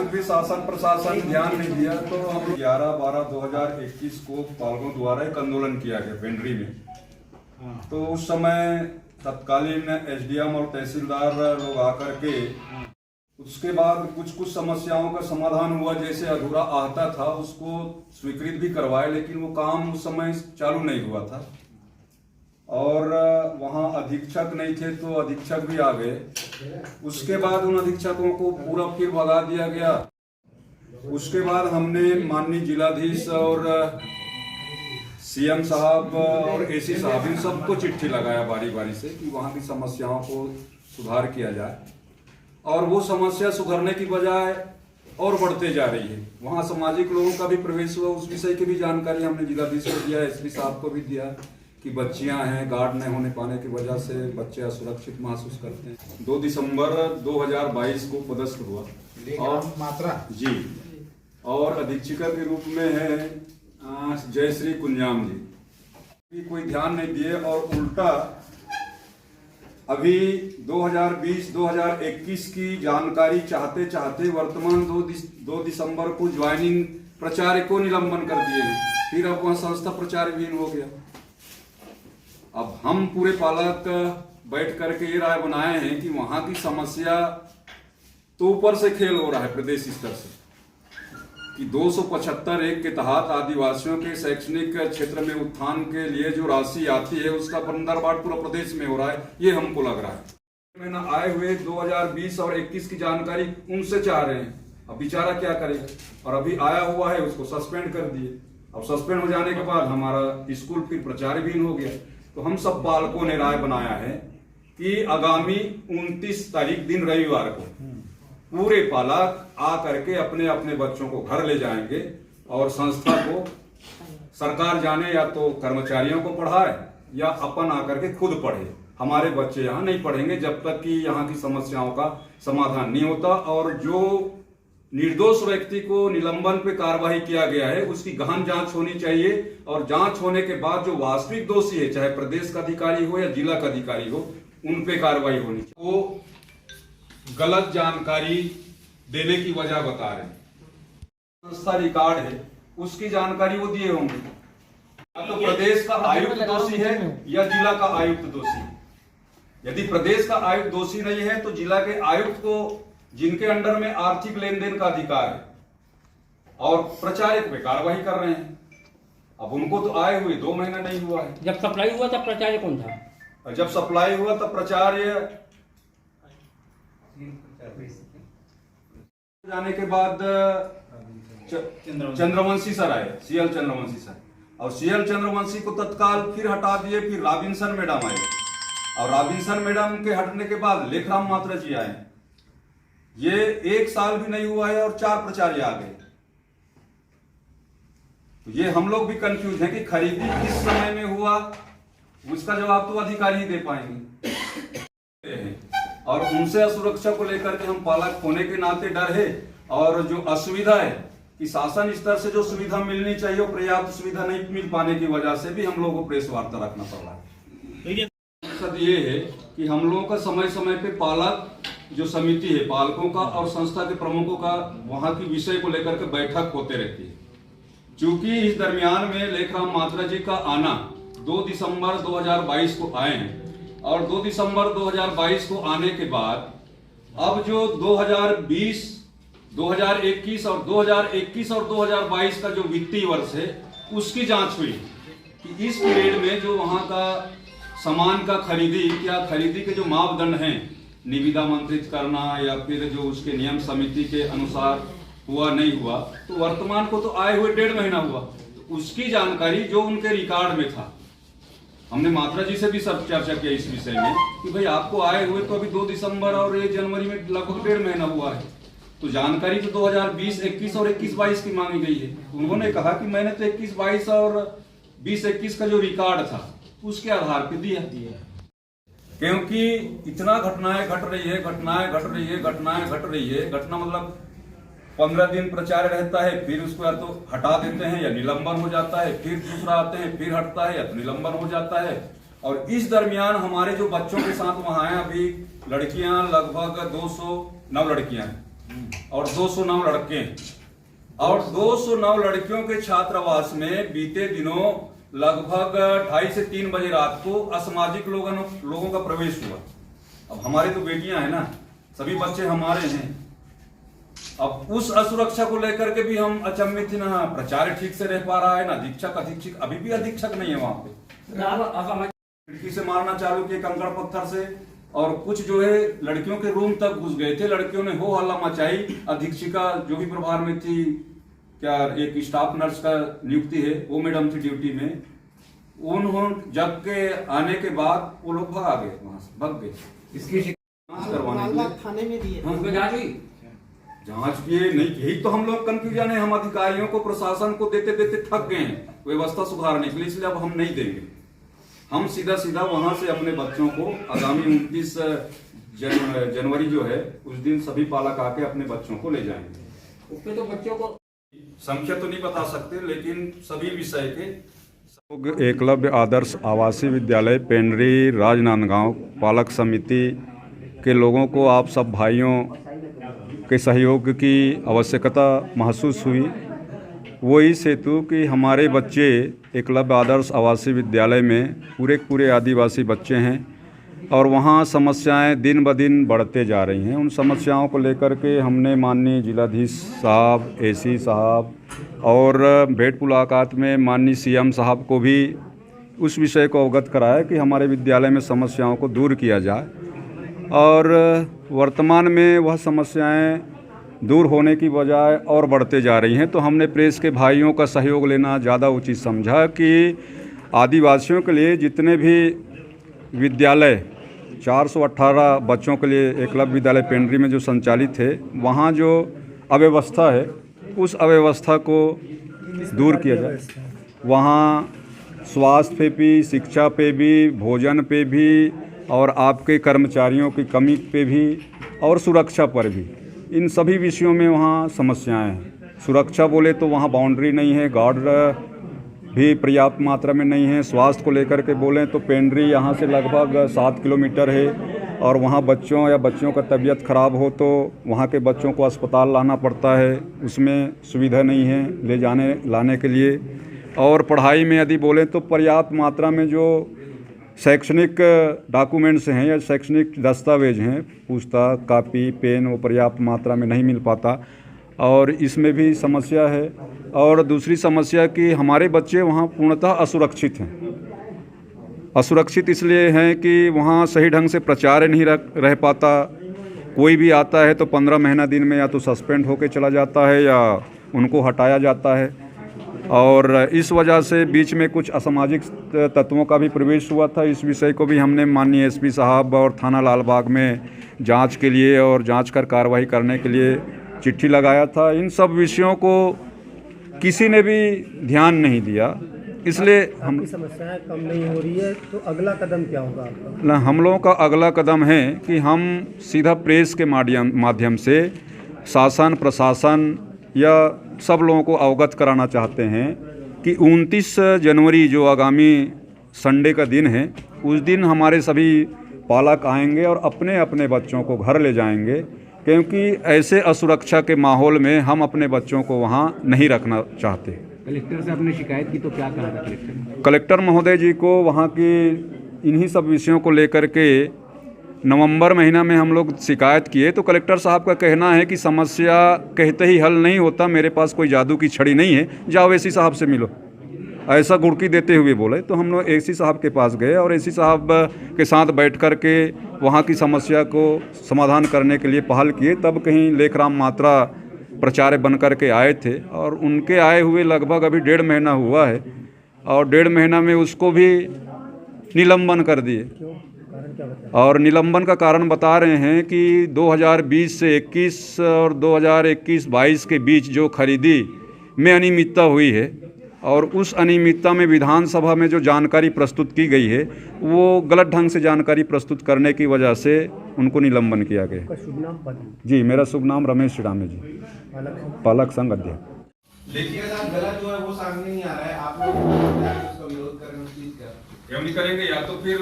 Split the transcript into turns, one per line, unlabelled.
भी शासन प्रशासन ध्यान नहीं दिया तो हम 11/12/2021 को पालकों द्वारा एक आंदोलन किया गया पेंड्री में। तो उस समय तत्कालीन एसडीएम और तहसीलदार लोग आकर के उसके बाद कुछ समस्याओं का समाधान हुआ, जैसे अधूरा आहता था उसको स्वीकृत भी करवाए, लेकिन वो काम उस समय चालू नहीं हुआ था और वहाँ अधीक्षक नहीं थे तो अधीक्षक भी आ गए। उसके बाद उन अधीक्षकों को पूरा फिर भगा दिया गया। उसके बाद हमने माननीय जिलाधीश और सीएम साहब और एसी साहब इन सबको चिट्ठी लगाया बारी बारी से कि वहाँ की समस्याओं को सुधार किया जाए, और वो समस्या सुधरने की बजाय और बढ़ते जा रही है। वहाँ सामाजिक लोगों का भी प्रवेश हुआ, उस विषय की भी जानकारी हमने जिलाधीश को दिया, एसपी साहब को भी दिया कि बच्चियां हैं, गार्ड नहीं होने पाने की वजह से बच्चे असुरक्षित महसूस करते हैं। 2 दिसंबर 2022 को पदस्थ हुआ और मात्रा जी, और अधीक्षिका के रूप में है जयश्री कुंजाम जी। कोई ध्यान नहीं दिए और उल्टा अभी 2020-2021 की जानकारी चाहते चाहते वर्तमान 2 दिसंबर को ज्वाइनिंग प्राचार्य को निलंबन कर दिए, फिर अब वह संस्था प्राचार्यहीन हो गया। अब हम पूरे पालक बैठ करके ये राय बनाए हैं कि वहां की समस्या तो ऊपर से खेल हो रहा है प्रदेश स्तर से कि 275(1) के तहत आदिवासियों के शैक्षणिक क्षेत्र में उत्थान के लिए जो राशि आती है उसका बंदरबाट पूरा प्रदेश में हो रहा है, ये हमको लग रहा है। में न आए हुए 2020 और 21 की जानकारी उनसे चाह रहे हैं, अब बेचारा क्या करेगा। और अभी आया हुआ है उसको सस्पेंड कर दिए। अब सस्पेंड हो जाने के बाद हमारा स्कूल फिर प्राचार्यहीन हो गया। तो हम सब पालकों ने राय बनाया है कि आगामी 29 तारीख दिन रविवार को पूरे पालक आ करके अपने अपने बच्चों को घर ले जाएंगे और संस्था को सरकार जाने या तो कर्मचारियों को पढ़ाए या अपन आकर के खुद पढ़े। हमारे बच्चे यहाँ नहीं पढ़ेंगे जब तक कि यहाँ की समस्याओं का समाधान नहीं होता। और जो निर्दोष व्यक्ति को निलंबन पे कार्रवाई किया गया है उसकी गहन जांच होनी चाहिए, और जांच होने के बाद जो वास्तविक दोषी है, चाहे प्रदेश का अधिकारी हो या जिला का अधिकारी हो, उन पे कार्रवाई होनी चाहिए। वो गलत जानकारी देने की वजह बता रहे हैं। संस्था रिकॉर्ड है उसकी जानकारी वो दिए होंगे, या तो प्रदेश का आयुक्त दोषी है या जिला का आयुक्त दोषी है। यदि प्रदेश का आयुक्त दोषी नहीं है तो जिला के आयुक्त को, जिनके अंडर में आर्थिक लेन देन का अधिकार है, और प्राचार्य पे कार्रवाई कर रहे हैं। अब उनको तो आए हुए 2 महीना नहीं हुआ है।
जब सप्लाई हुआ तब प्राचार्य कौन था?
और जब सप्लाई हुआ तब प्राचार्य जाने के बाद चंद्रवंशी सर आए, सीएल चंद्रवंशी सर, और सीएल चंद्रवंशी को तत्काल फिर हटा दिए। फिर रॉबिन्सन मैडम आए, और रॉबिन्सन मैडम के हटने के बाद लेखराम मात्रा जी आए। ये 1 साल भी नहीं हुआ है और 4 प्राचार्य आ गए। तो ये हम लोग भी कंफ्यूज हैं कि खरीदी किस समय में हुआ, उसका जवाब तो अधिकारी ही दे पाएंगे। और उनसे असुरक्षा को लेकर के हम पालक होने के नाते डर है, और जो असुविधा है कि शासन स्तर से जो सुविधा मिलनी चाहिए वो पर्याप्त सुविधा नहीं मिल पाने की वजह से भी हम लोगों को प्रेस वार्ता रखना पड़ रहा है। मकसद ये है कि हम लोगों का समय समय पे पालक जो समिति है पालकों का और संस्था के प्रमुखों का वहां की विषय को लेकर के बैठक होते रहती है। चूंकि इस दरमियान में लेखराम मात्रा जी का आना 2 दिसंबर 2022 को आए हैं, और 2 दिसंबर 2022 को आने के बाद अब जो 2020, 2021 और 2021 और 2022 का जो वित्तीय वर्ष है उसकी जांच हुई कि इस पीरियड में जो वहां का सामान का खरीदी, क्या खरीदी के जो मापदंड हैं, निविदा मंत्रित करना या फिर जो उसके नियम समिति के अनुसार हुआ नहीं हुआ, तो वर्तमान को तो आए हुए 1.5 महीना हुआ। तो उसकी जानकारी जो उनके रिकॉर्ड में था, हमने मात्रा जी से भी सब चर्चा किया इस विषय में कि भाई आपको आए हुए तो अभी 2 दिसंबर और 1 जनवरी में लगभग 1.5 महीना हुआ है, तो जानकारी तो 2020, 21 और 21-22 की मांगी गई है। उन्होंने कहा कि मैंने तो 21-22 और 20-21 का जो रिकॉर्ड था उसके आधार पर दिया, क्योंकि इतना घटनाएं घट रही है, घटना मतलब 15 दिन प्रचार रहता है, फिर उसको या तो हटा देते हैं या निलंबन हो जाता है, फिर दूसरा आते हैं, फिर हटता है या तो निलंबन हो जाता है। और इस दरमियान हमारे जो बच्चों के साथ वहां हैं, अभी लड़कियां लगभग 209 लड़कियां हैं, और 209 लड़के हैं। और 209 लड़कियों के छात्रावास में बीते दिनों लगभग 2:30 से 3 बजे रात को असामाजिक लोगों का प्रवेश हुआ। अब हमारी तो बेटियां हैं ना, सभी बच्चे हमारे हैं। अब उस असुरक्षा को लेकर के भी हम अचंभित थे, ना प्राचार्य ठीक से रह पा रहा है, ना अधीक्षक अभी भी अधीक्षक नहीं है वहां पे। खिड़की से मारना चालू किए, कंकड़ पत्थर से, और कुछ जो है लड़कियों के रूम तक घुस गए थे। लड़कियों ने हो हल्ला मचाई। अधीक्षिका जो भी प्रभार में थी, क्या एक स्टाफ नर्स का नियुक्ति है, वो मैडम थी ड्यूटी में, उन्होंने जग के आने के बाद वो लोग भगा गए, वहां से भग गए। इसकी जांच करवाने के लिए
थाने में दिए,
जांच किए नहीं। यही तो हम लोग कंफ्यूजन है, हम अधिकारियों को प्रशासन को देते देते थक गए हैं व्यवस्था सुधारने के लिए, इसलिए अब हम नहीं देंगे। हम सीधा वहां से अपने बच्चों को आगामी 29 जनवरी जो है उस दिन सभी पालक आके अपने बच्चों को ले जाएंगे।
उसपे तो बच्चों को
संख्या तो नहीं बता सकते, लेकिन सभी विषय के एकलव्य आदर्श आवासीय विद्यालय पेंड्री राजनांदगांव पालक समिति के लोगों को आप सब भाइयों के सहयोग की आवश्यकता महसूस हुई। वो इस हेतु कि हमारे बच्चे एकलव्य आदर्श आवासीय विद्यालय में पूरे आदिवासी बच्चे हैं और वहाँ समस्याएं दिन ब दिन बढ़ते जा रही हैं। उन समस्याओं को लेकर के हमने माननीय जिलाधीश साहब, एसी साहब और भेंट मुलाकात में माननीय सीएम साहब को भी उस विषय को अवगत कराया कि हमारे विद्यालय में समस्याओं को दूर किया जाए। और वर्तमान में वह समस्याएं दूर होने की बजाय और बढ़ते जा रही हैं। तो हमने प्रेस के भाइयों का सहयोग लेना ज़्यादा उचित समझा कि आदिवासियों के लिए जितने भी विद्यालय 418 बच्चों के लिए एकलव्य विद्यालय पेंड्री में जो संचालित है, वहाँ जो अव्यवस्था है उस अव्यवस्था को दूर किया जाए। वहाँ स्वास्थ्य पे भी, शिक्षा पे भी, भोजन पे भी और आपके कर्मचारियों की कमी पे भी और सुरक्षा पर भी, इन सभी विषयों में वहाँ समस्याएं हैं। सुरक्षा बोले तो वहाँ बाउंड्री नहीं है, गार्ड भी पर्याप्त मात्रा में नहीं है। स्वास्थ्य को लेकर के बोलें तो पेंड्री यहाँ से लगभग 7 किलोमीटर है और वहाँ बच्चों का तबीयत ख़राब हो तो वहाँ के बच्चों को अस्पताल लाना पड़ता है, उसमें सुविधा नहीं है ले जाने लाने के लिए। और पढ़ाई में यदि बोलें तो पर्याप्त मात्रा में जो शैक्षणिक डॉक्यूमेंट्स हैं या शैक्षणिक दस्तावेज हैं, पुस्तक, कापी, पेन, वो पर्याप्त मात्रा में नहीं मिल पाता और इसमें भी समस्या है। और दूसरी समस्या कि हमारे बच्चे वहाँ पूर्णतः असुरक्षित हैं। असुरक्षित इसलिए हैं कि वहाँ सही ढंग से प्रचार नहीं रह पाता। कोई भी आता है तो 15 महीना दिन में या तो सस्पेंड होकर चला जाता है या उनको हटाया जाता है। और इस वजह से बीच में कुछ असामाजिक तत्वों का भी प्रवेश हुआ था। इस विषय को भी हमने माननीय एसपी साहब और थाना लालबाग में जांच के लिए और जांच कर कार्रवाई करने के लिए चिट्ठी लगाया था। इन सब विषयों को किसी ने भी ध्यान नहीं दिया, इसलिए हम
समस्याएं कम नहीं हो रही है। तो अगला कदम क्या होगा आपका?
हम लोगों का अगला कदम है कि हम सीधा प्रेस के माध्यम से शासन प्रशासन या सब लोगों को अवगत कराना चाहते हैं कि 29 जनवरी जो आगामी संडे का दिन है, उस दिन हमारे सभी पालक आएंगे और अपने अपने बच्चों को घर ले जाएंगे, क्योंकि ऐसे असुरक्षा के माहौल में हम अपने बच्चों को वहाँ नहीं रखना चाहते।
कलेक्टर से आपने शिकायत की तो क्या कहा था कलेक्टर?
कलेक्टर महोदय जी को वहाँ की इन्हीं सब विषयों को लेकर के नवंबर महीना में हम लोग शिकायत किए तो कलेक्टर साहब का कहना है कि समस्या कहते ही हल नहीं होता, मेरे पास कोई जादू की छड़ी नहीं है, जाओ एसी साहब से मिलो, ऐसा गुड़की देते हुए बोले। तो हम लोग एसी साहब के पास गए और एसी साहब के साथ बैठ कर के वहाँ की समस्या को समाधान करने के लिए पहल किए। तब कहीं लेखराम मात्रा प्राचार्य बन कर के आए थे और उनके आए हुए लगभग अभी 1.5 महीना हुआ है और 1.5 महीना में उसको भी निलंबन कर दिए। और निलंबन का कारण बता रहे हैं कि 2020 से 21 और 2021-22 के बीच जो खरीदी में अनियमितता हुई है और उस अनियमितता में विधानसभा में जो जानकारी प्रस्तुत की गई है वो गलत ढंग से जानकारी प्रस्तुत करने की वजह से उनको निलंबन किया गया।
शुभ नाम पद?
जी, मेरा शुभ नाम रमेश श्रीरामे जी, पालक संघ अध्यक्ष।
लेकिन गलत जो है वो सामने नहीं आ रहा है, आप लोग उसका विरोध कर रहे हैं, उस चीज का
हम नहीं करेंगे या तो फिर